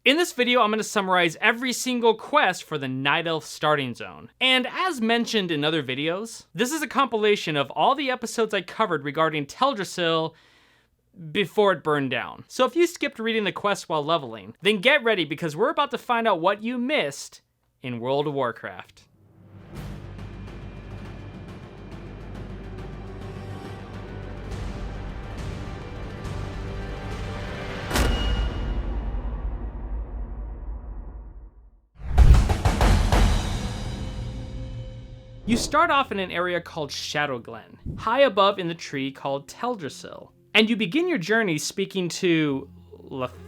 In this video, I'm going to summarize every single quest for the Night Elf starting zone. And as mentioned in other videos, this is a compilation of all the episodes I covered regarding Teldrassil before it burned down. So if you skipped reading the quest while leveling, then get ready because we're about to find out what you missed in World of Warcraft. You start off in an area called Shadowglen, high above in the tree called Teldrassil. And you begin your journey speaking to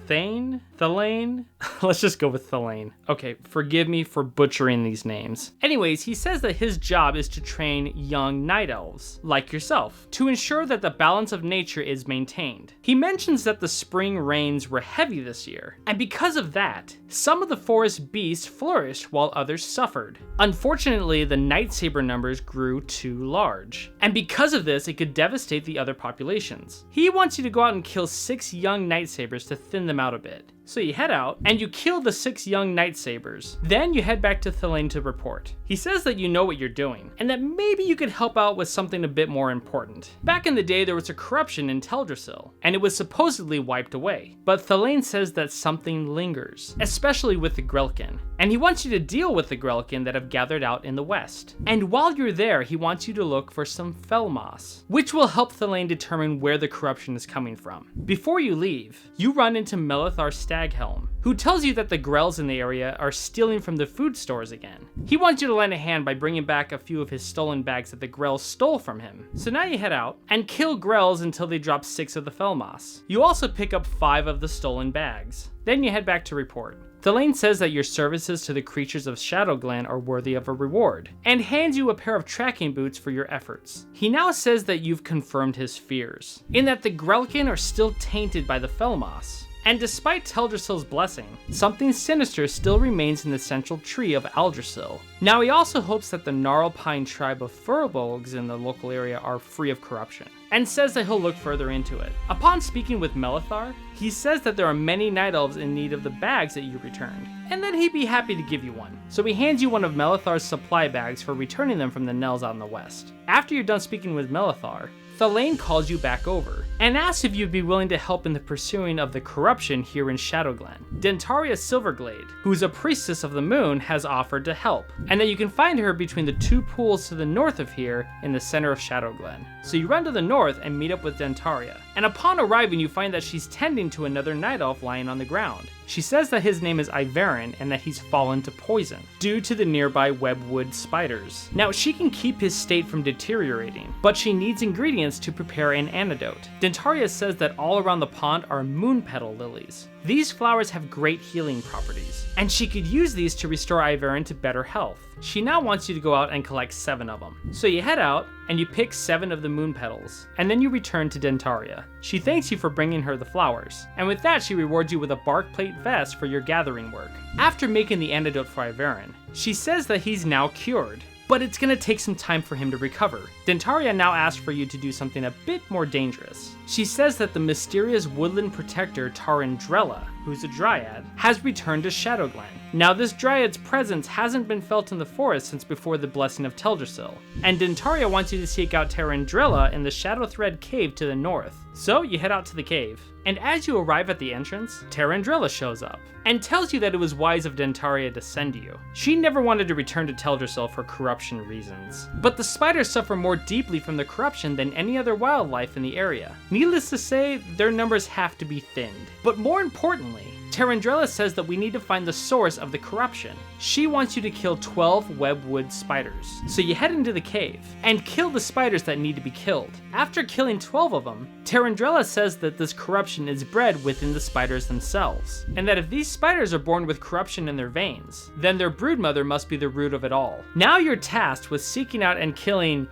Thelaine? Let's just go with Thelaine. Okay, forgive me for butchering these names. Anyways, he says that his job is to train young night elves, like yourself, to ensure that the balance of nature is maintained. He mentions that the spring rains were heavy this year, and because of that, some of the forest beasts flourished while others suffered. Unfortunately, the night saber numbers grew too large, and because of this, it could devastate the other populations. He wants you to go out and kill 6 young night sabers to thin them out a bit. So you head out, and you kill the 6 young night sabers. Then you head back to Thelaine to report. He says that you know what you're doing, and that maybe you could help out with something a bit more important. Back in the day, there was a corruption in Teldrassil, and it was supposedly wiped away. But Thelaine says that something lingers, especially with the Grelkin. And he wants you to deal with the Grelkin that have gathered out in the west. And while you're there, he wants you to look for some fell moss, which will help Thelaine determine where the corruption is coming from. Before you leave, you run into Melithar Staghelm, who tells you that the Grells in the area are stealing from the food stores again. He wants you to lend a hand by bringing back a few of his stolen bags that the Grells stole from him. So now you head out and kill Grells until they drop 6 of the Felmoss. You also pick up 5 of the stolen bags. Then you head back to report. Thelaine says that your services to the creatures of Shadowglen are worthy of a reward, and hands you a pair of tracking boots for your efforts. He now says that you've confirmed his fears, in that the Grelkin are still tainted by the Felmoss. And despite Teldrassil's blessing, something sinister still remains in the central tree of Aldrassil. Now he also hopes that the Gnarlpine tribe of Furbolgs in the local area are free of corruption, and says that he'll look further into it. Upon speaking with Melithar, he says that there are many night elves in need of the bags that you returned, and that he'd be happy to give you one. So he hands you one of Melithar's supply bags for returning them from the Nells out in the west. After you're done speaking with Melithar, Thelaine calls you back over, and asks if you'd be willing to help in the pursuing of the corruption here in Shadowglen. Dentaria Silverglade, who's a priestess of the moon, has offered to help, and that you can find her between the 2 pools to the north of here in the center of Shadowglen. So you run to the north and meet up with Dentaria, and upon arriving you find that she's tending to another night elf lying on the ground. She says that his name is Ivarin and that he's fallen to poison due to the nearby webwood spiders. Now she can keep his state from deteriorating, but she needs ingredients to prepare an antidote. Dentaria says that all around the pond are moon petal lilies. These flowers have great healing properties, and she could use these to restore Ivarin to better health. She now wants you to go out and collect 7 of them. So you head out, and you pick 7 of the moon petals, and then you return to Dentaria. She thanks you for bringing her the flowers, and with that she rewards you with a bark plate vest for your gathering work. After making the antidote for Ivarin, she says that he's now cured, but it's gonna take some time for him to recover. Dentaria now asks for you to do something a bit more dangerous. She says that the mysterious woodland protector Tarandrella, who's a dryad, has returned to Shadowglen. Now this dryad's presence hasn't been felt in the forest since before the blessing of Teldrassil, and Dentaria wants you to seek out Tarandrella in the Shadowthread cave to the north. So you head out to the cave, and as you arrive at the entrance, Tarandrella shows up, and tells you that it was wise of Dentaria to send you. She never wanted to return to Teldrassil for corruption reasons, but the spiders suffer more deeply from the corruption than any other wildlife in the area. Needless to say, their numbers have to be thinned. But more importantly, Tarandrella says that we need to find the source of the corruption. She wants you to kill 12 webwood spiders. So you head into the cave and kill the spiders that need to be killed. After killing 12 of them, Tarandrella says that this corruption is bred within the spiders themselves, and that if these spiders are born with corruption in their veins, then their broodmother must be the root of it all. Now you're tasked with seeking out and killing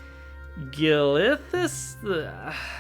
Gilithus?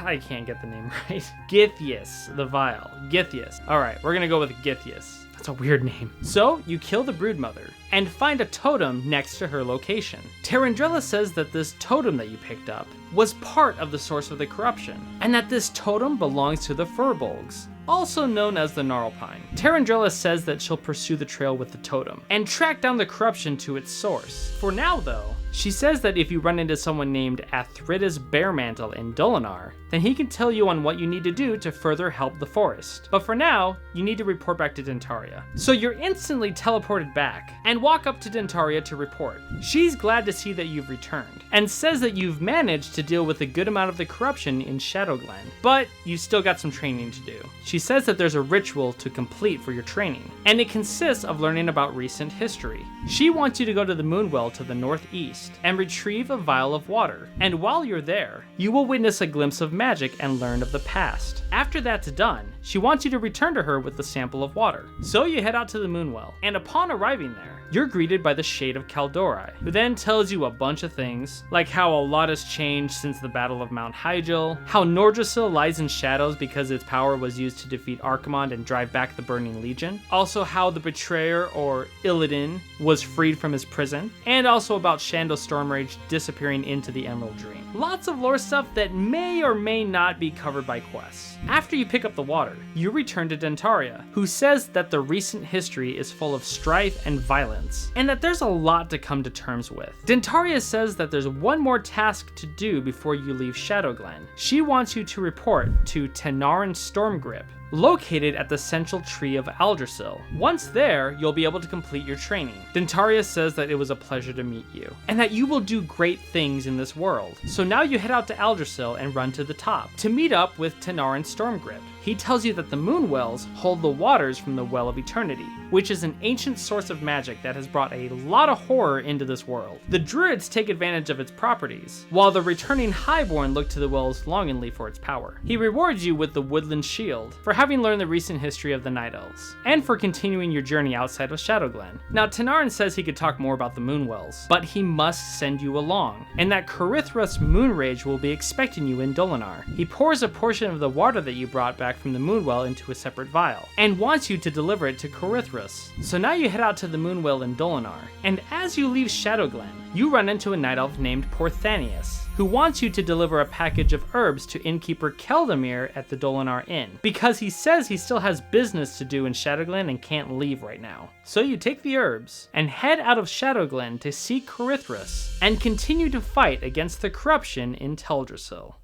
I can't get the name right. Githias, the Vile. Githias. Alright, we're gonna go with Githias. That's a weird name. So, you kill the broodmother, and find a totem next to her location. Tarandrella says that this totem that you picked up was part of the source of the corruption, and that this totem belongs to the Furbolgs. also known as the Gnarlpine. Teldrassil says that she'll pursue the trail with the totem, and track down the corruption to its source. For now though, she says that if you run into someone named Athridis Bearmantle in Dolanar, then he can tell you on what you need to do to further help the forest. But for now, you need to report back to Dentaria. So you're instantly teleported back, and walk up to Dentaria to report. She's glad to see that you've returned, and says that you've managed to deal with a good amount of the corruption in Shadowglen, but you've still got some training to do. She says that there's a ritual to complete for your training, and it consists of learning about recent history. She wants you to go to the Moonwell to the northeast, and retrieve a vial of water. And while you're there, you will witness a glimpse of magic and learn of the past. After that's done, she wants you to return to her with the sample of water. So you head out to the Moonwell, and upon arriving there, you're greeted by the Shade of Kaldori, who then tells you a bunch of things, like how a lot has changed since the Battle of Mount Hyjal, how Nordrassil lies in shadows because its power was used to defeat Archimonde and drive back the Burning Legion, also how the Betrayer, or Illidan, was freed from his prison, and also about Shandel Stormrage disappearing into the Emerald Dream. Lots of lore stuff that may or may not be covered by quests. After you pick up the water, you return to Dentaria, who says that the recent history is full of strife and violence, and that there's a lot to come to terms with. Dentaria says that there's one more task to do before you leave Shadowglen. She wants you to report to Tanaran Stormgrip, located at the central tree of Aldrassil. Once there, you'll be able to complete your training. Dentaria says that it was a pleasure to meet you, and that you will do great things in this world. So now you head out to Aldrassil and run to the top, to meet up with Tanaran Stormgrip. He tells you that the Moonwells hold the waters from the Well of Eternity, which is an ancient source of magic that has brought a lot of horror into this world. The druids take advantage of its properties, while the returning Highborn look to the wells longingly for its power. He rewards you with the Woodland Shield for having learned the recent history of the Night Elves, and for continuing your journey outside of Shadowglen. Now, Tanaran says he could talk more about the Moonwells, but he must send you along, and that Carithra's Moonrage will be expecting you in Dolanar. He pours a portion of the water that you brought back from the Moonwell into a separate vial, and wants you to deliver it to Carithras. So now you head out to the Moonwell in Dolanar, and as you leave Shadowglen, you run into a night elf named Porthanius, who wants you to deliver a package of herbs to innkeeper Keldamir at the Dolanar Inn, because he says he still has business to do in Shadowglen and can't leave right now. So you take the herbs, and head out of Shadowglen to seek Carithras, and continue to fight against the corruption in Teldrassil.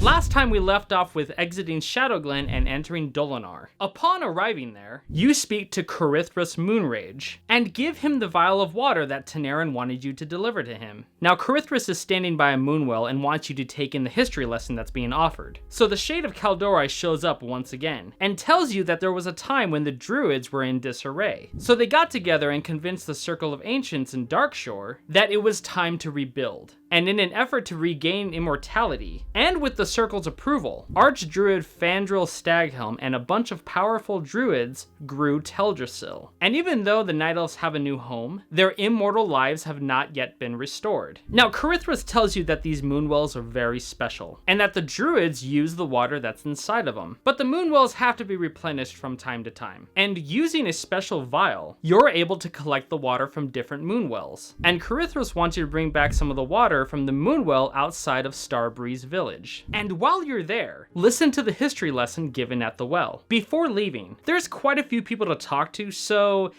Last time we left off with exiting Shadowglen and entering Dolanar. Upon arriving there, you speak to Carithras Moonrage, and give him the vial of water that Tanaran wanted you to deliver to him. Now Carithras is standing by a moonwell and wants you to take in the history lesson that's being offered. So the Shade of Kaldori shows up once again, and tells you that there was a time when the druids were in disarray. So they got together and convinced the Circle of Ancients in Darkshore that it was time to rebuild. And in an effort to regain immortality, and with the Circle's approval, Archdruid Fandral Staghelm and a bunch of powerful druids grew Teldrassil. And even though the Night Elves have a new home, their immortal lives have not yet been restored. Now Carithras tells you that these moonwells are very special, and that the druids use the water that's inside of them. But the moonwells have to be replenished from time to time. And using a special vial, you're able to collect the water from different moonwells. And Carithras wants you to bring back some of the water from the Moonwell outside of Starbreeze Village. And while you're there, listen to the history lesson given at the well. Before leaving, there's quite a few people to talk to, so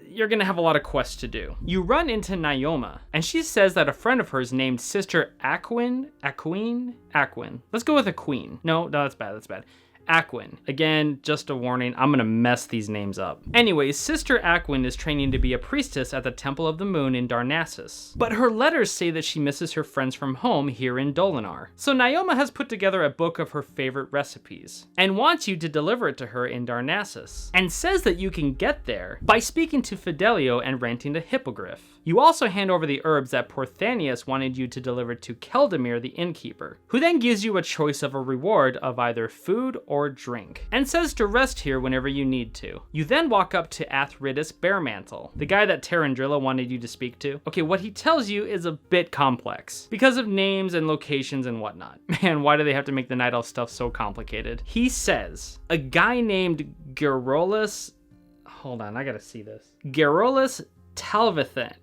you're gonna have a lot of quests to do. You run into Naoma, and she says that a friend of hers named Sister Aquin. Let's go with Aquin. No, that's bad. Aquin. Again, just a warning, I'm gonna mess these names up. Anyways, Sister Aquin is training to be a priestess at the Temple of the Moon in Darnassus, but her letters say that she misses her friends from home here in Dolanar. So Naoma has put together a book of her favorite recipes, and wants you to deliver it to her in Darnassus, and says that you can get there by speaking to Fidelio and renting a hippogriff. You also hand over the herbs that Porthanius wanted you to deliver to Keldamir the innkeeper, who then gives you a choice of a reward of either food or drink, and says to rest here whenever you need to. You then walk up to Athridis Bearmantle, the guy that Teldrassil wanted you to speak to. Okay, what he tells you is a bit complex, because of names and locations and whatnot. Man, why do they have to make the Night Elf stuff so complicated? He says, a guy named Gerolus, hold on, I gotta see this. Gerolus Talvithren?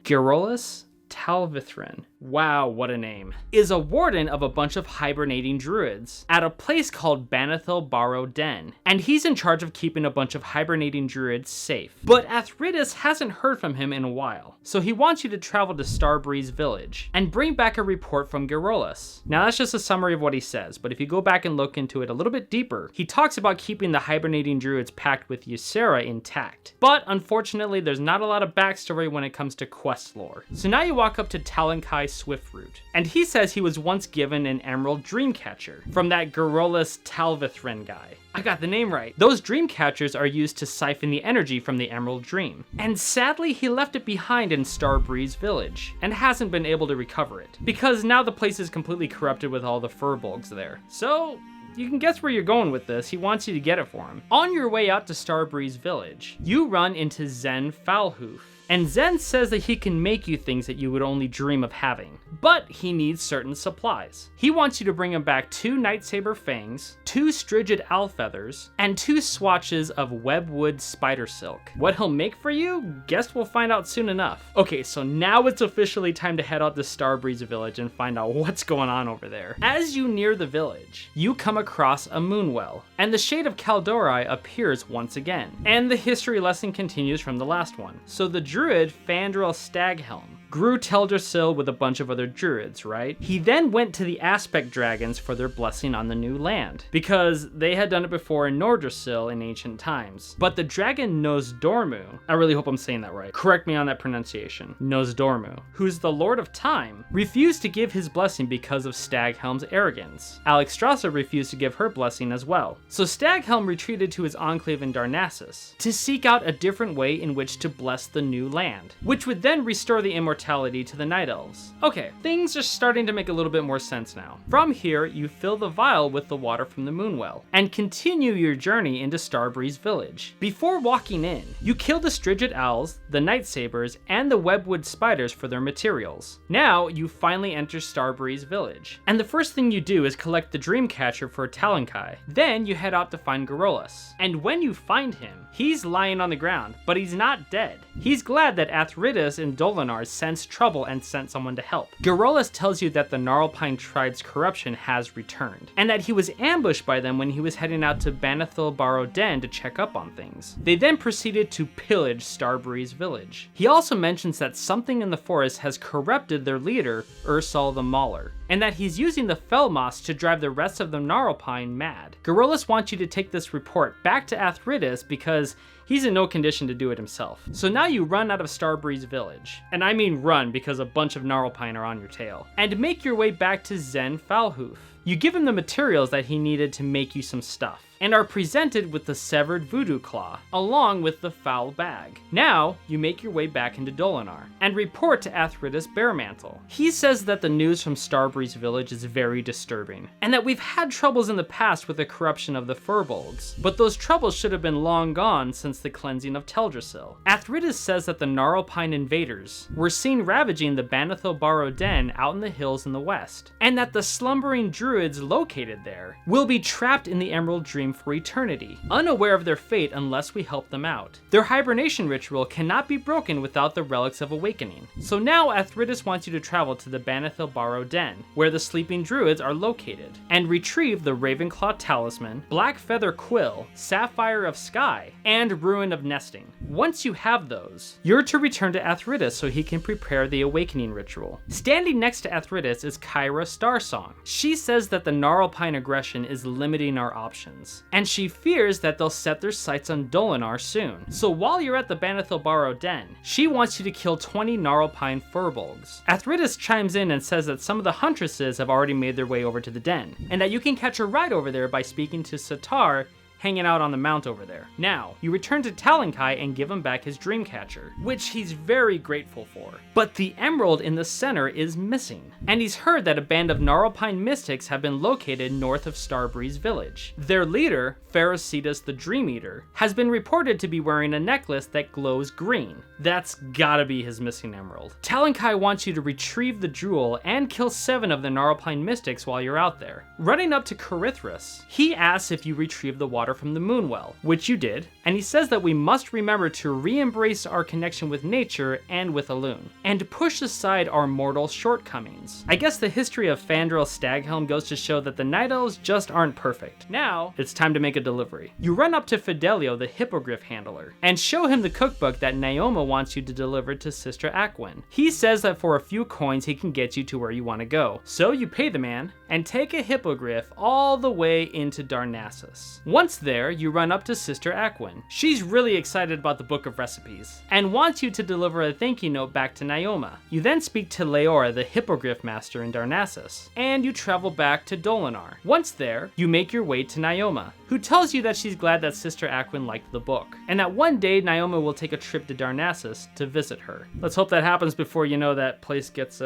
Gerolus Talvithrin, wow, what a name, is a warden of a bunch of hibernating druids at a place called Banithil Barrow Den, and he's in charge of keeping a bunch of hibernating druids safe. But Athridis hasn't heard from him in a while, so he wants you to travel to Starbreeze Village and bring back a report from Garrulus. Now that's just a summary of what he says, but if you go back and look into it a little bit deeper, he talks about keeping the hibernating druids pact with Ysera intact. But unfortunately, there's not a lot of backstory when it comes to quest lore. So now you walk up to Talonkai Swiftroot, and he says he was once given an Emerald Dreamcatcher from that Garrulus Talvithrin guy. I got the name right. Those dream catchers are used to siphon the energy from the Emerald Dream. And sadly, he left it behind in Starbreeze Village, and hasn't been able to recover it, because now the place is completely corrupted with all the furbolgs there. So, you can guess where you're going with this. He wants you to get it for him. On your way out to Starbreeze Village, you run into Zen Foulhoof. And Zen says that he can make you things that you would only dream of having, but he needs certain supplies. He wants you to bring him back 2 Nightsaber Fangs, 2 Strigid Owl Feathers, and 2 swatches of Webwood Spider Silk. What he'll make for you? Guess we'll find out soon enough. Okay, so now it's officially time to head out to Starbreeze Village and find out what's going on over there. As you near the village, you come across a moonwell, and the Shade of Kaldori appears once again. And the history lesson continues from the last one. So the druid Fandral Staghelm grew Teldrassil with a bunch of other druids, right? He then went to the Aspect Dragons for their blessing on the new land, because they had done it before in Nordrassil in ancient times. But the dragon Nosdormu, I really hope I'm saying that right, correct me on that pronunciation, Nosdormu, who's the Lord of Time, refused to give his blessing because of Staghelm's arrogance. Alexstrasza refused to give her blessing as well. So Staghelm retreated to his enclave in Darnassus to seek out a different way in which to bless the new land, which would then restore the immortality to the Night Elves. Okay, things are starting to make a little bit more sense now. From here, you fill the vial with the water from the Moonwell, and continue your journey into Starbreeze Village. Before walking in, you kill the Strigid Owls, the Night Sabers, and the Webwood Spiders for their materials. Now, you finally enter Starbreeze Village, and the first thing you do is collect the Dreamcatcher for Talonkai. Then you head out to find Garrulus, and when you find him, he's lying on the ground, but he's not dead. He's glad that Athridis and Dolanar sensed trouble and sent someone to help. Garrulus tells you that the Gnarlpine tribe's corruption has returned, and that he was ambushed by them when he was heading out to Banithil Barrow Den to check up on things. They then proceeded to pillage Starbreeze Village. He also mentions that something in the forest has corrupted their leader, Ursal the Mauler, and that he's using the Felmoss to drive the rest of the Gnarlpine mad. Garrulus wants you to take this report back to Athridis because he's in no condition to do it himself. So now you run out of Starbreeze Village, and I mean run because a bunch of Gnarlpine are on your tail, and make your way back to Zen Foulhoof. You give him the materials that he needed to make you some stuff, and are presented with the severed voodoo claw, along with the foul bag. Now, you make your way back into Dolanar, and report to Athridis Bearmantle. He says that the news from Starbreeze Village is very disturbing, and that we've had troubles in the past with the corruption of the Furbolgs, but those troubles should have been long gone since the cleansing of Teldrassil. Athridis says that the Gnarlpine invaders were seen ravaging the Banithil Barrow Den out in the hills in the west, and that the slumbering druids located there will be trapped in the Emerald Dream for eternity, unaware of their fate unless we help them out. Their hibernation ritual cannot be broken without the Relics of Awakening. So now Athridis wants you to travel to the Banithil Barrow Den, where the sleeping druids are located, and retrieve the Ravenclaw Talisman, Black Feather Quill, Sapphire of Sky, and Ruin of Nesting. Once you have those, you're to return to Athridis so he can prepare the Awakening ritual. Standing next to Athridis is Kyra Starsong. She says that the Gnarlpine aggression is limiting our options, and she fears that they'll set their sights on Dolanar soon. So while you're at the Banithil Barrow Den, she wants you to kill 20 Gnarlpine Furbolgs. Athridis chimes in and says that some of the huntresses have already made their way over to the den, and that you can catch a ride over there by speaking to Satar, hanging out on the mount over there. Now, you return to Talonkai and give him back his Dreamcatcher, which he's very grateful for. But the emerald in the center is missing, and he's heard that a band of Gnarlpine mystics have been located north of Starbreeze Village. Their leader, Pharocetus the Dream Eater, has been reported to be wearing a necklace that glows green. That's gotta be his missing emerald. Talonkai wants you to retrieve the jewel and kill 7 of the Gnarlpine mystics while you're out there. Running up to Carithris, he asks if you retrieve the water water from the Moonwell, which you did, and he says that we must remember to re-embrace our connection with nature and with Elune, and push aside our mortal shortcomings. I guess the history of Fandral Staghelm goes to show that the Night Elves just aren't perfect. Now, it's time to make a delivery. You run up to Fidelio, the Hippogriff handler, and show him the cookbook that Naoma wants you to deliver to Sister Akwyn. He says that for a few coins he can get you to where you want to go. So you pay the man, and take a hippogriff all the way into Darnassus. Once there, you run up to Sister Akwyn. She's really excited about the Book of Recipes, and wants you to deliver a thank you note back to Naoma. You then speak to Leora, the Hippogriff Master in Darnassus, and you travel back to Dolanar. Once there, you make your way to Naoma, who tells you that she's glad that Sister Akwyn liked the book, and that one day Naoma will take a trip to Darnassus to visit her. Let's hope that happens before that place gets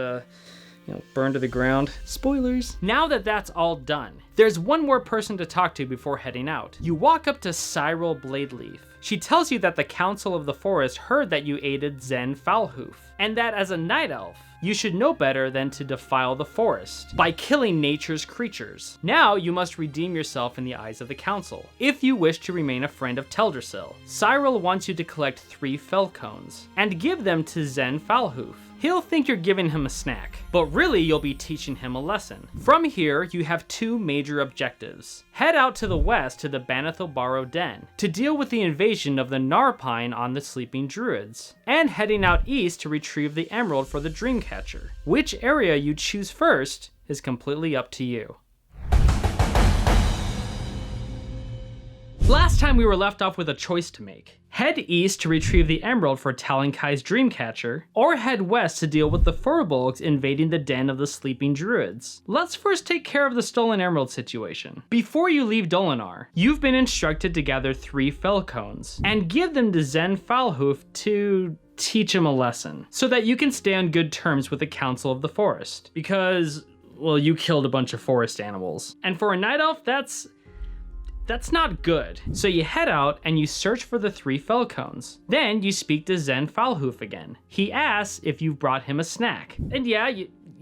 burned to the ground. Spoilers. Now that that's all done, there's one more person to talk to before heading out. You walk up to Cyril Bladeleaf. She tells you that the Council of the Forest heard that you aided Zen Falhoof, and that as a night elf, you should know better than to defile the forest by killing nature's creatures. Now you must redeem yourself in the eyes of the council, if you wish to remain a friend of Teldrassil. Cyril wants you to collect 3 fell cones, and give them to Zen Falhoof. He'll think you're giving him a snack, but really you'll be teaching him a lesson. From here, you have 2 major objectives. Head out to the west to the Banithal Barrow Den, to deal with the invasion of the Narpine on the Sleeping Druids, and heading out east to retrieve the emerald for the Dreamcatcher. Which area you choose first is completely up to you. Last time we were left off with a choice to make. Head east to retrieve the emerald for Talankai's Dreamcatcher, or head west to deal with the Furbolgs invading the den of the Sleeping Druids. Let's first take care of the stolen emerald situation. Before you leave Dolanar, you've been instructed to gather 3 fell cones, and give them to Zen Falhoof to teach him a lesson, so that you can stay on good terms with the Council of the Forest. Because, well, you killed a bunch of forest animals. And for a night elf, that's not good. So you head out and you search for the 3 fell cones. Then you speak to Zen Falhoof again. He asks if you've brought him a snack. And yeah,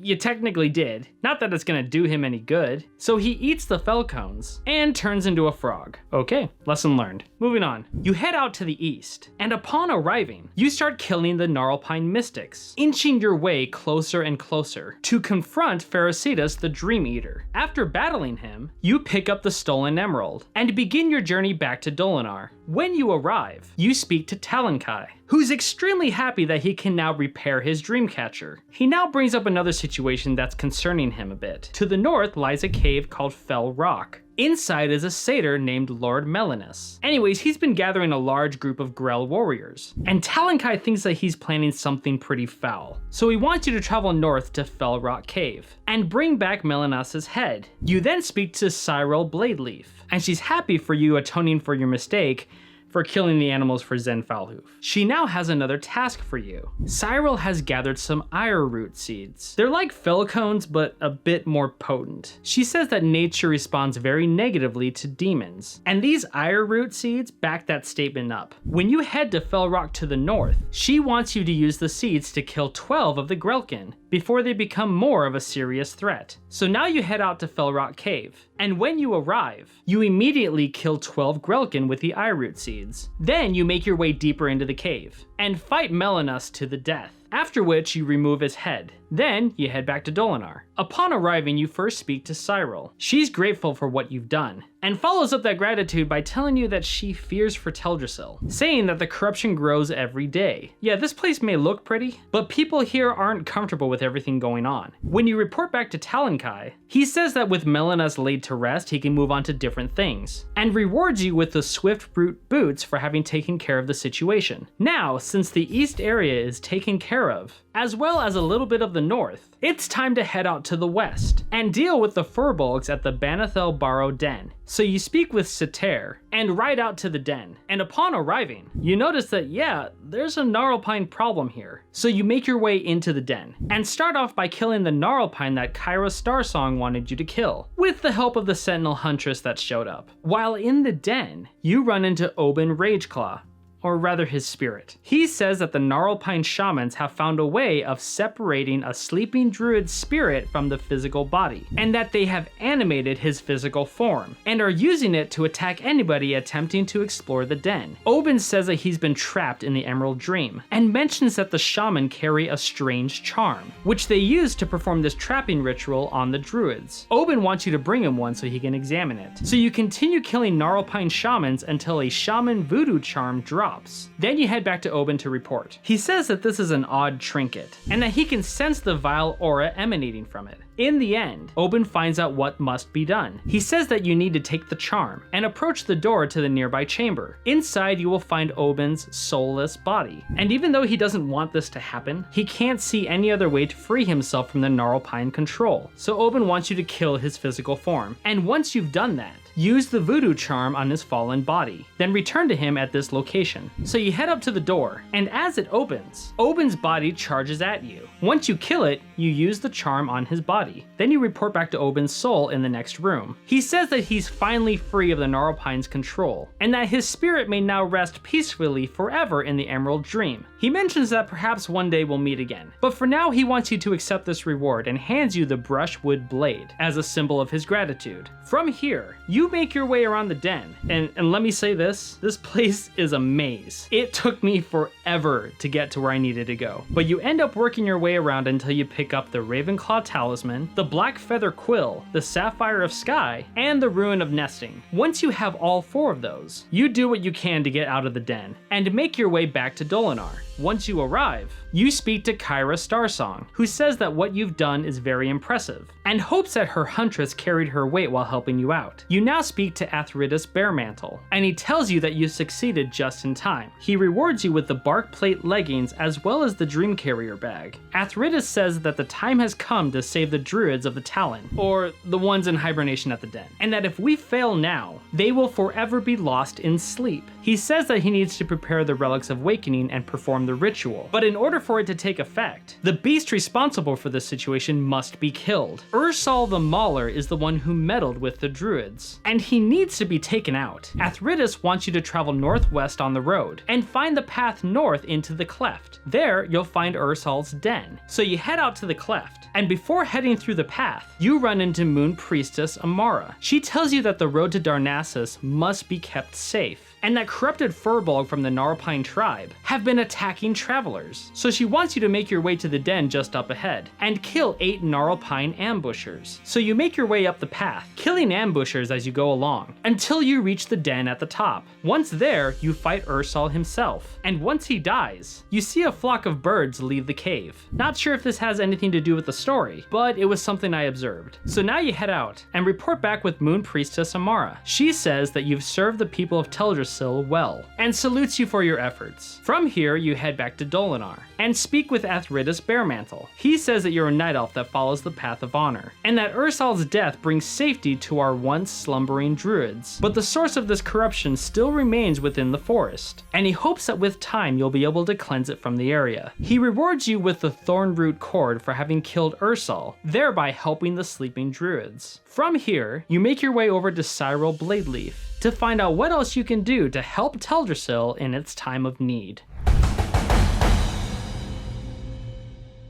you technically did. Not that it's gonna do him any good. So he eats the fell cones and turns into a frog. Okay, lesson learned. Moving on. You head out to the east, and upon arriving, you start killing the Gnarlpine Mystics, inching your way closer and closer to confront Pherocetus the Dream Eater. After battling him, you pick up the stolen emerald and begin your journey back to Dolanar. When you arrive, you speak to Talankai, who's extremely happy that he can now repair his Dreamcatcher. He now brings up another situation that's concerning him a bit. To the north lies a cave called Fell Rock. Inside is a satyr named Lord Melanus. Anyways, he's been gathering a large group of Grell warriors, and Talankai thinks that he's planning something pretty foul. So he wants you to travel north to Fell Rock Cave, and bring back Melanus's head. You then speak to Cyril Bladeleaf, and she's happy for you atoning for your mistake for killing the animals for Zen Falhoof. She now has another task for you. Cyril has gathered some ire root seeds. They're like fell cones, but a bit more potent. She says that nature responds very negatively to demons, and these ire root seeds back that statement up. When you head to Fell Rock to the north, she wants you to use the seeds to kill 12 of the Grelkin before they become more of a serious threat. So now you head out to Fell Rock Cave, and when you arrive, you immediately kill 12 Grelkin with the eye root seeds. Then you make your way deeper into the cave, and fight Melanus to the death, after which you remove his head. Then you head back to Dolanar. Upon arriving, you first speak to Cyril. She's grateful for what you've done, and follows up that gratitude by telling you that she fears for Teldrassil, saying that the corruption grows every day. Yeah, this place may look pretty, but people here aren't comfortable with everything going on. When you report back to Talankai, he says that with Melanus laid to rest, he can move on to different things, and rewards you with the Swift Brute boots for having taken care of the situation. Now, since the east area is taken care of, as well as a little bit of the north, it's time to head out to the west and deal with the Furbolgs at the Banithal Barrow Den. So you speak with Sater and ride out to the den, and upon arriving, you notice that yeah, there's a Gnarlpine problem here. So you make your way into the den and start off by killing the Gnarlpine that Kyra Starsong wanted you to kill, with the help of the Sentinel Huntress that showed up. While in the den, you run into Oben Rageclaw, or rather his spirit. He says that the Gnarlpine shamans have found a way of separating a sleeping druid's spirit from the physical body, and that they have animated his physical form, and are using it to attack anybody attempting to explore the den. Oben says that he's been trapped in the Emerald Dream, and mentions that the shaman carry a strange charm, which they use to perform this trapping ritual on the druids. Oben wants you to bring him one so he can examine it. So you continue killing Gnarlpine shamans until a shaman voodoo charm drops. Then you head back to Oben to report. He says that this is an odd trinket, and that he can sense the vile aura emanating from it. In the end, Oben finds out what must be done. He says that you need to take the charm and approach the door to the nearby chamber. Inside, you will find Oben's soulless body. And even though he doesn't want this to happen, he can't see any other way to free himself from the Gnarlpine control. So Oben wants you to kill his physical form. And once you've done that, use the voodoo charm on his fallen body, then return to him at this location. So you head up to the door, and as it opens, Oben's body charges at you. Once you kill it, you use the charm on his body. Then you report back to Oben's soul in the next room. He says that he's finally free of the Gnarlpine's control, and that his spirit may now rest peacefully forever in the Emerald Dream. He mentions that perhaps one day we'll meet again, but for now he wants you to accept this reward and hands you the brushwood blade as a symbol of his gratitude. From here, you make your way around the den, and let me say this place is a maze. It took me forever to get to where I needed to go, but you end up working your way around until you pick up the Ravenclaw Talisman, the Black Feather Quill, the Sapphire of Sky, and the Ruin of Nesting. Once you have all 4 of those, you do what you can to get out of the den, and make your way back to Dolanar. Once you arrive, you speak to Kyra Starsong, who says that what you've done is very impressive, and hopes that her huntress carried her weight while helping you out. You now speak to Athridus Baremantle, and he tells you that you succeeded just in time. He rewards you with the bark plate leggings as well as the Dream Carrier bag. Athridus says that the time has come to save the druids of the Talon, or the ones in hibernation at the den, and that if we fail now, they will forever be lost in sleep. He says that he needs to prepare the Relics of Awakening and perform the ritual, but in order for it to take effect, the beast responsible for this situation must be killed. Ursal the Mauler is the one who meddled with the druids, and he needs to be taken out. Athridus wants you to travel northwest on the road, and find the path north into the cleft. There, you'll find Ursal's den. So you head out to the cleft, and before heading through the path, you run into Moon Priestess Amara. She tells you that the road to Darnassus must be kept safe, and that corrupted Furbolg from the Gnarlpine tribe have been attacking travelers. So she wants you to make your way to the den just up ahead, and kill 8 Gnarlpine ambushers. So you make your way up the path, killing ambushers as you go along, until you reach the den at the top. Once there, you fight Ursal himself, and once he dies, you see a flock of birds leave the cave. Not sure if this has anything to do with the story, but it was something I observed. So now you head out, and report back with Moon Priestess Amara. She says that you've served the people of Teldrassil well, and salutes you for your efforts. From here, you head back to Dolanar, and speak with Athridus Baremantle. He says that you're a night elf that follows the path of honor, and that Ursal's death brings safety to our once slumbering druids. But the source of this corruption still remains within the forest, and he hopes that with time you'll be able to cleanse it from the area. He rewards you with the Thornroot Cord for having killed Ursal, thereby helping the sleeping druids. From here, you make your way over to Cyril Bladeleaf to find out what else you can do to help Teldrassil in its time of need.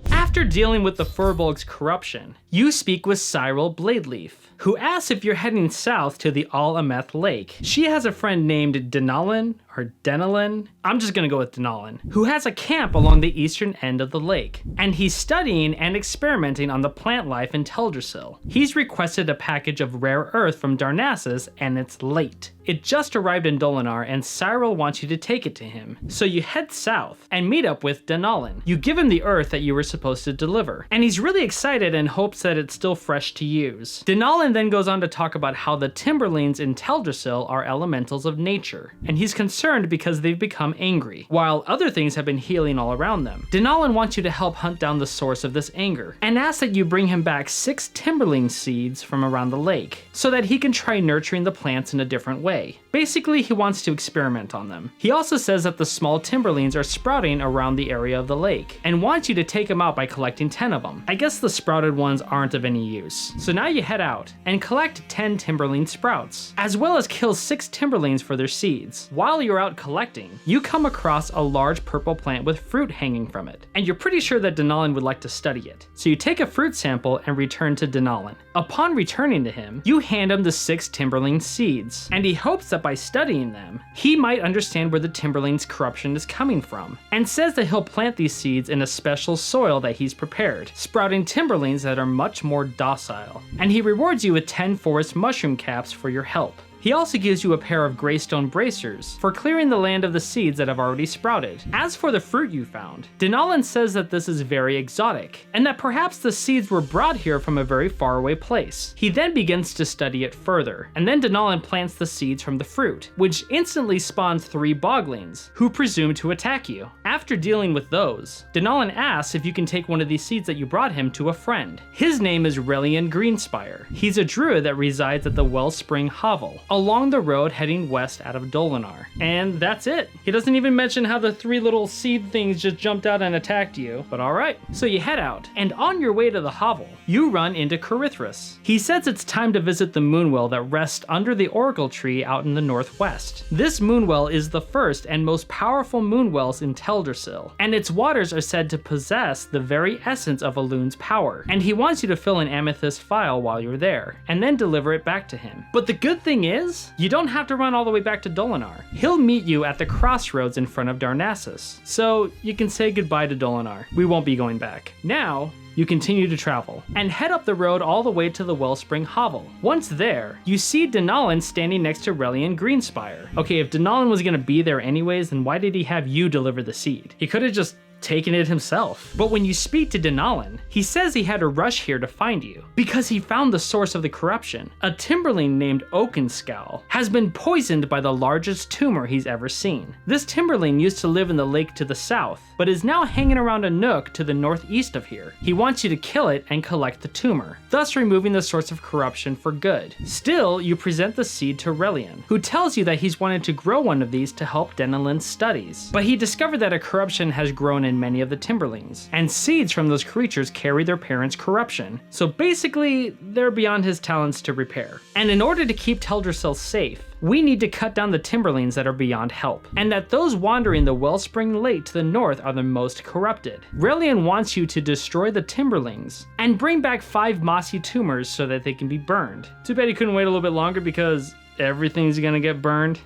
After dealing with the Furbolg's corruption, you speak with Cyril Bladeleaf, who asks if you're heading south to the Al-Ameth Lake. She has a friend named Denalin, or Denalin, I'm just gonna go with Denalin, who has a camp along the eastern end of the lake, and he's studying and experimenting on the plant life in Teldrassil. He's requested a package of rare earth from Darnassus, and it's late. It just arrived in Dolanar, and Cyril wants you to take it to him. So you head south and meet up with Denalin. You give him the earth that you were supposed to deliver, and he's really excited and hopes that it's still fresh to use. Denalin then goes on to talk about how the Timberlings in Teldrassil are elementals of nature, and he's concerned because they've become angry, while other things have been healing all around them. Denalin wants you to help hunt down the source of this anger, and asks that you bring him back 6 Timberling seeds from around the lake, so that he can try nurturing the plants in a different way. Basically, he wants to experiment on them. He also says that the small Timberlings are sprouting around the area of the lake, and wants you to take them out by collecting 10 of them. I guess the sprouted ones aren't of any use. So now you head out and collect 10 Timberling sprouts, as well as kill 6 Timberlings for their seeds. While you're you're out collecting, you come across a large purple plant with fruit hanging from it, and you're pretty sure that Denalin would like to study it. So you take a fruit sample and return to Denalin. Upon returning to him, you hand him the 6 Timberling seeds, and he hopes that by studying them, he might understand where the Timberling's corruption is coming from, and says that he'll plant these seeds in a special soil that he's prepared, sprouting Timberlings that are much more docile. And he rewards you with 10 forest mushroom caps for your help. He also gives you a pair of greystone bracers for clearing the land of the seeds that have already sprouted. As for the fruit you found, Denalin says that this is very exotic, and that perhaps the seeds were brought here from a very faraway place. He then begins to study it further, and then Denalin plants the seeds from the fruit, which instantly spawns 3 boglings, who presume to attack you. After dealing with those, Denalin asks if you can take one of these seeds that you brought him to a friend. His name is Relian Greenspire. He's a druid that resides at the Wellspring Hovel, along the road heading west out of Dolanar. And that's it. He doesn't even mention how the 3 little seed things just jumped out and attacked you, but alright. So you head out, and on your way to the hovel, you run into Carithris. He says it's time to visit the moonwell that rests under the Oracle Tree out in the northwest. This moonwell is the first and most powerful moonwells in Teldrassil, and its waters are said to possess the very essence of Elun's power, and he wants you to fill an amethyst phial while you're there, and then deliver it back to him. But the good thing is, you don't have to run all the way back to Dolanar. He'll meet you at the crossroads in front of Darnassus, so you can say goodbye to Dolanar. We won't be going back. Now, you continue to travel, and head up the road all the way to the Wellspring Hovel. Once there, you see Denalin standing next to Relian Greenspire. Okay, if Denalin was gonna be there anyways, then why did he have you deliver the seed? He could have just taken it himself. But when you speak to Denalin, he says he had to rush here to find you, because he found the source of the corruption. A Timberling named Oakenscowl has been poisoned by the largest tumor he's ever seen. This Timberling used to live in the lake to the south, but is now hanging around a nook to the northeast of here. He wants you to kill it and collect the tumor, thus removing the source of corruption for good. Still, you present the seed to Relian, who tells you that he's wanted to grow one of these to help Denalin's studies, but he discovered that a corruption has grown in many of the Timberlings, and seeds from those creatures carry their parents' corruption, so basically, they're beyond his talents to repair. And in order to keep Teldrassil safe, we need to cut down the Timberlings that are beyond help, and that those wandering the Wellspring Lake to the north are the most corrupted. Relian wants you to destroy the Timberlings, and bring back 5 mossy tumors so that they can be burned. Too bad he couldn't wait a little bit longer because everything's gonna get burned.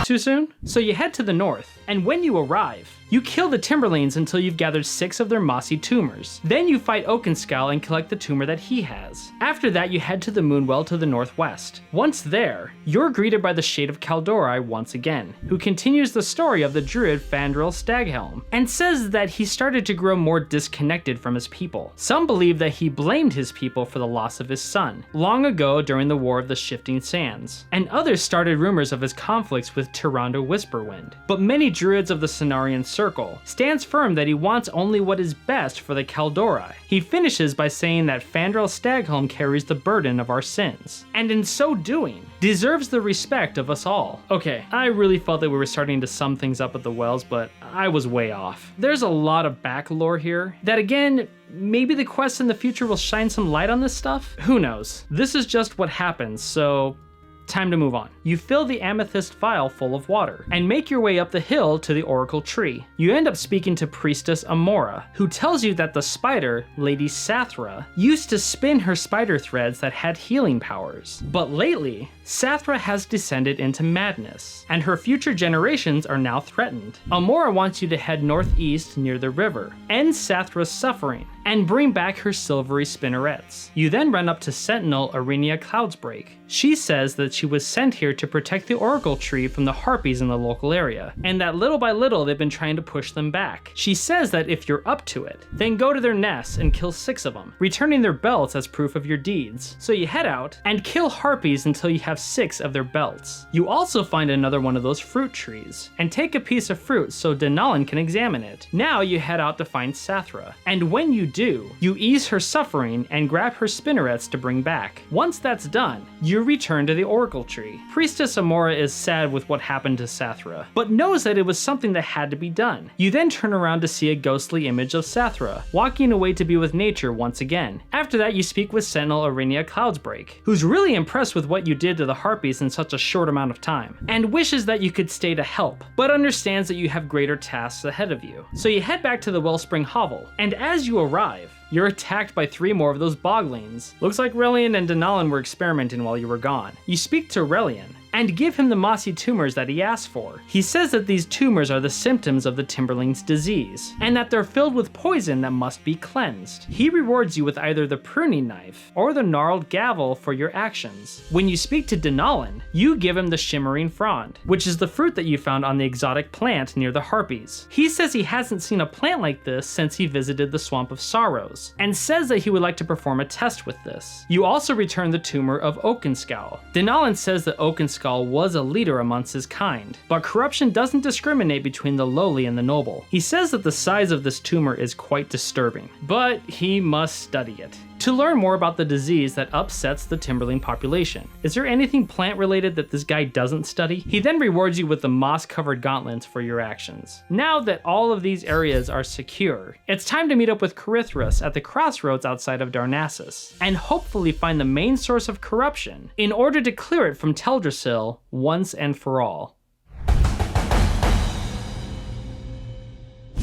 Too soon? So you head to the north, and when you arrive, you kill the Timberlings until you've gathered 6 of their mossy tumors. Then you fight Oakenscowl and collect the tumor that he has. After that, you head to the Moonwell to the northwest. Once there, you're greeted by the Shade of Kaldori once again, who continues the story of the druid Fandral Staghelm, and says that he started to grow more disconnected from his people. Some believe that he blamed his people for the loss of his son, long ago during the War of the Shifting Sands, and others started rumors of his conflicts with Tyrande Whisperwind. But many druids of the Cenarian Circle stands firm that he wants only what is best for the Kaldori. He finishes by saying that Fandral Staghelm carries the burden of our sins, and in so doing, deserves the respect of us all. Okay, I really felt that we were starting to sum things up at the Wells, but I was way off. There's a lot of back lore here that, again, maybe the quests in the future will shine some light on this stuff? Who knows? This is just what happens, so time to move on. You fill the amethyst phial full of water, and make your way up the hill to the Oracle Tree. You end up speaking to Priestess Amora, who tells you that the spider, Lady Sathra, used to spin her spider threads that had healing powers. But lately, Sathra has descended into madness, and her future generations are now threatened. Amora wants you to head northeast near the river, end Sathra's suffering, and bring back her silvery spinnerets. You then run up to Sentinel Arenia Cloudsbreak. She says that she was sent here to protect the Oracle Tree from the harpies in the local area, and that little by little they've been trying to push them back. She says that if you're up to it, then go to their nests and kill 6 of them, returning their belts as proof of your deeds. So you head out and kill harpies until you have 6 of their belts. You also find another one of those fruit trees, and take a piece of fruit so Denalin can examine it. Now you head out to find Sathra, and when you do, you ease her suffering and grab her spinnerets to bring back. Once that's done, you return to the Oracle Tree. Priestess Amora is sad with what happened to Sathra, but knows that it was something that had to be done. You then turn around to see a ghostly image of Sathra, walking away to be with nature once again. After that, you speak with Sentinel Arinia Cloudsbreak, who's really impressed with what you did to the Harpies in such a short amount of time, and wishes that you could stay to help, but understands that you have greater tasks ahead of you. So you head back to the Wellspring Hovel, and as you arrive, you're attacked by 3 more of those boglings. Looks like Relian and Denalan were experimenting while you were gone. You speak to Relian, and give him the mossy tumors that he asked for. He says that these tumors are the symptoms of the Timberling's disease, and that they're filled with poison that must be cleansed. He rewards you with either the pruning knife or the gnarled gavel for your actions. When you speak to Denalan, you give him the shimmering frond, which is the fruit that you found on the exotic plant near the Harpies. He says he hasn't seen a plant like this since he visited the Swamp of Sorrows, and says that he would like to perform a test with this. You also return the tumor of Oakenskull. Denalan says that Oakenskull was a leader amongst his kind, but corruption doesn't discriminate between the lowly and the noble. He says that the size of this tumor is quite disturbing, but he must study it to learn more about the disease that upsets the Timberling population. Is there anything plant related that this guy doesn't study? He then rewards you with the moss-covered gauntlets for your actions. Now that all of these areas are secure, it's time to meet up with Carithras at the crossroads outside of Darnassus, and hopefully find the main source of corruption in order to clear it from Teldrassil once and for all.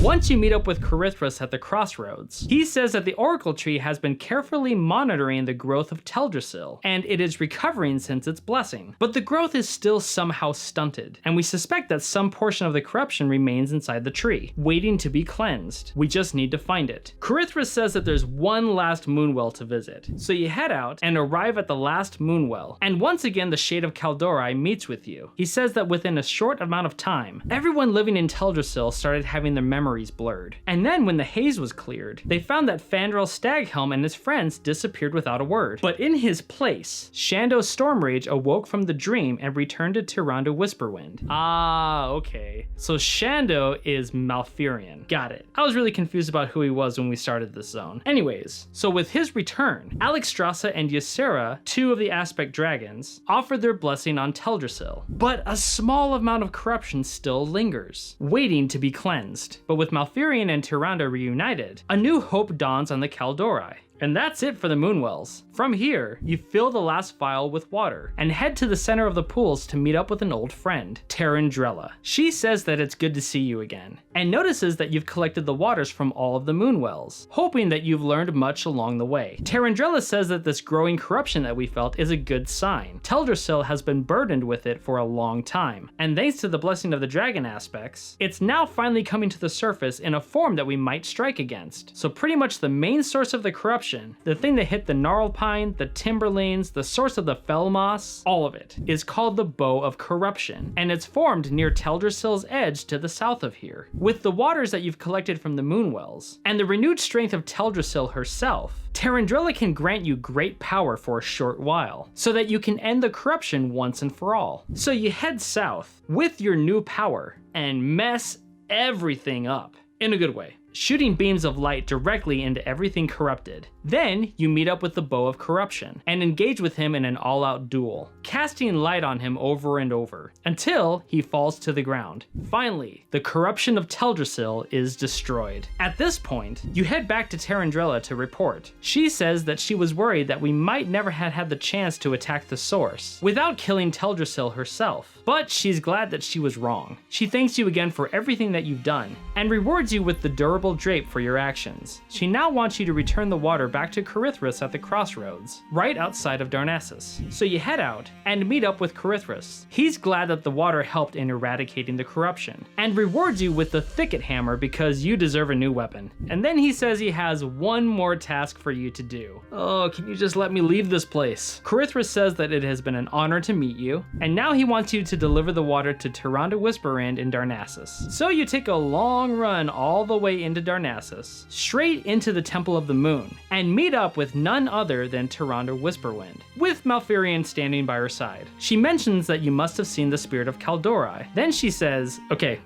Once you meet up with Carithras at the crossroads, he says that the Oracle Tree has been carefully monitoring the growth of Teldrassil, and it is recovering since its blessing. But the growth is still somehow stunted, and we suspect that some portion of the corruption remains inside the tree, waiting to be cleansed. We just need to find it. Carithras says that there's one last moonwell to visit, so you head out and arrive at the last moonwell, and once again the Shade of Kaldori meets with you. He says that within a short amount of time, everyone living in Teldrassil started having their memories blurred. And then when the haze was cleared, they found that Fandral Staghelm and his friends disappeared without a word. But in his place, Shando Stormrage awoke from the dream and returned to Tyrande Whisperwind. Ah, okay. So Shando is Malfurion. Got it. I was really confused about who he was when we started this zone. Anyways, so with his return, Alexstrasza and Ysera, 2 of the Aspect Dragons, offered their blessing on Teldrassil. But a small amount of corruption still lingers, waiting to be cleansed. But with Malfurion and Tyrande reunited, a new hope dawns on the Kaldori. And that's it for the Moonwells. From here, you fill the last vial with water, and head to the center of the pools to meet up with an old friend, Tarandrella. She says that it's good to see you again, and notices that you've collected the waters from all of the Moonwells, hoping that you've learned much along the way. Tarandrella says that this growing corruption that we felt is a good sign. Teldrassil has been burdened with it for a long time, and thanks to the blessing of the dragon aspects, it's now finally coming to the surface in a form that we might strike against. So pretty much the main source of the corruption, the thing that hit the Gnarlpine, the Timberlanes, the source of the Fellmoss, all of it, is called the Bow of Corruption, and it's formed near Teldrassil's edge to the south of here. With the waters that you've collected from the Moonwells, and the renewed strength of Teldrassil herself, Tarandrella can grant you great power for a short while, so that you can end the corruption once and for all. So you head south with your new power, and mess everything up, in a good way, shooting beams of light directly into everything corrupted. Then you meet up with the Bow of Corruption and engage with him in an all-out duel, casting light on him over and over until he falls to the ground. Finally, the corruption of Teldrassil is destroyed. At this point, you head back to Tarandrella to report. She says that she was worried that we might never have had the chance to attack the source without killing Teldrassil herself, but she's glad that she was wrong. She thanks you again for everything that you've done and rewards you with the durable drape for your actions. She now wants you to return the water back to Carithras at the crossroads, right outside of Darnassus. So you head out and meet up with Carithras. He's glad that the water helped in eradicating the corruption, and rewards you with the Thicket Hammer because you deserve a new weapon. And then he says he has one more task for you to do. Oh, can you just let me leave this place? Carithras says that it has been an honor to meet you, and now he wants you to deliver the water to Tyrande Whisperwind in Darnassus. So you take a long run all the way into Darnassus, straight into the Temple of the Moon, and meet up with none other than Tyrande Whisperwind, with Malfurion standing by her side. She mentions that you must have seen the spirit of Kaldori. Then she says, okay,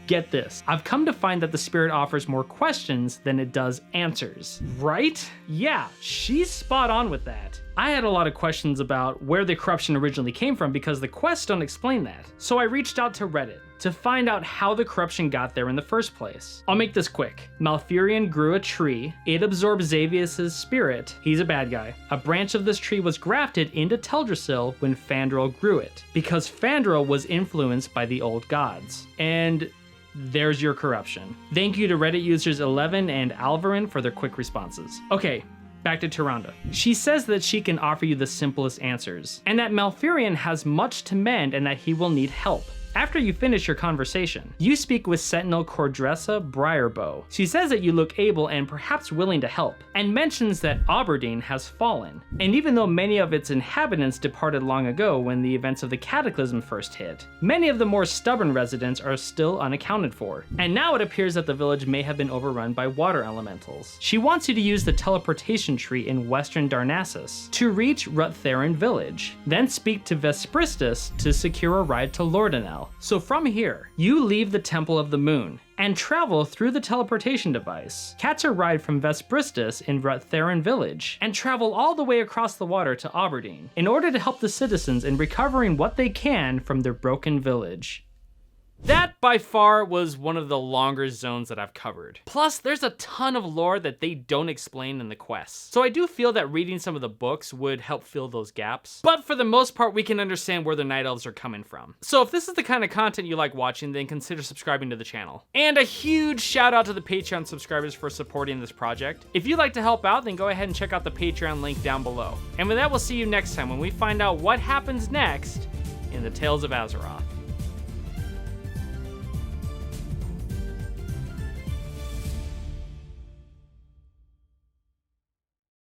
Get this, I've come to find that the spirit offers more questions than it does answers. Right? Yeah, she's spot on with that. I had a lot of questions about where the corruption originally came from because the quests don't explain that. So I reached out to Reddit to find out how the corruption got there in the first place. I'll make this quick. Malfurion grew a tree. It absorbed Xavius' spirit. He's a bad guy. A branch of this tree was grafted into Teldrassil when Fandral grew it, because Fandral was influenced by the old gods. And there's your corruption. Thank you to Reddit users 11 and Alvarin for their quick responses. Okay, back to Tyrande. She says that she can offer you the simplest answers, and that Malfurion has much to mend and that he will need help. After you finish your conversation, you speak with Sentinel Cordressa Briarbow. She says that you look able and perhaps willing to help, and mentions that Aberdeen has fallen. And even though many of its inhabitants departed long ago when the events of the Cataclysm first hit, many of the more stubborn residents are still unaccounted for. And now it appears that the village may have been overrun by water elementals. She wants you to use the teleportation tree in western Darnassus to reach Ruttherin village, then speak to Vespristus to secure a ride to Lordanel. So from here, you leave the Temple of the Moon and travel through the teleportation device, catch a ride from Vespristus in Ruttherin village, and travel all the way across the water to Aberdeen in order to help the citizens in recovering what they can from their broken village. That, by far, was one of the longer zones that I've covered. Plus, there's a ton of lore that they don't explain in the quests. So I do feel that reading some of the books would help fill those gaps. But for the most part, we can understand where the Night Elves are coming from. So if this is the kind of content you like watching, then consider subscribing to the channel. And a huge shout out to the Patreon subscribers for supporting this project. If you'd like to help out, then go ahead and check out the Patreon link down below. And with that, we'll see you next time when we find out what happens next in the Tales of Azeroth.